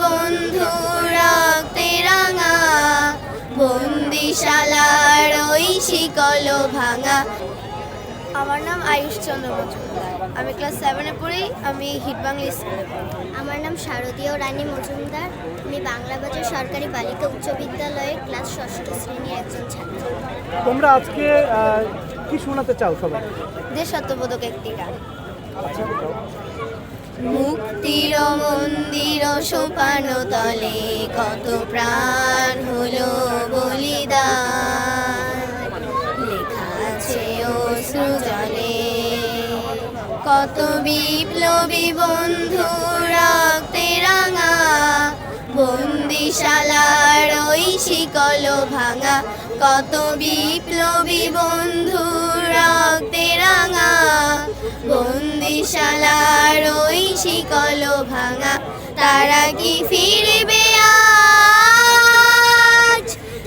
বন্ধু রক্তে রাঙা, বন্দিশালার ওই শিকল ভাঙা। আমার নাম আয়ুষ চন্দ্র মজুমদার, আমি ক্লাস 7-এ পড়ি, আমি হিটবাংলা স্কুলে পড়ি। আমার নাম শারদীয় রানী মজুমদার, আমি বাংলাবাজার সরকারি বালিকা উচ্চ বিদ্যালয়ে ক্লাস 6ষ্ঠ শ্রেণীর একজন ছাত্র। তোমরা আজকে কি শোনাতে চাও সবাই? দেশাত্মবোধক একটি গান। আচ্ছা, গাও। মুক্তির মন্দির সোপান তলে কত প্রাণ হলো বলিদান, লেখা আছে অশ্রু জলে কত বিপ্লবী বন্ধু রক্তে রাঙা, বন্দিশালার ওই শিকল ভাঙা, কত বিপ্লবী বন্ধু রক্তে রাঙা, বন্দিশালার ওই শিকল ভাঙা। তারা কি ফিরবে আজ,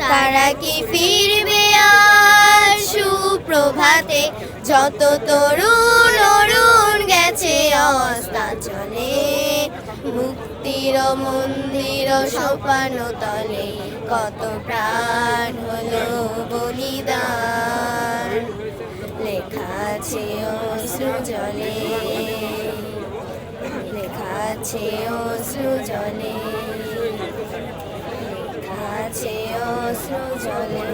তারা কি ফিরবে আজ সুপ্রভাতে, যত তরুণ অরুণ গেছে অস্তাচলে, মুক্তির মন্দির সোপান তলে কত প্রাণ হলো বলিদান, লেখা আছে অশ্রু জলে, লেখা আছে অশ্রু জলে, লেখা আছে অশ্রু জলে।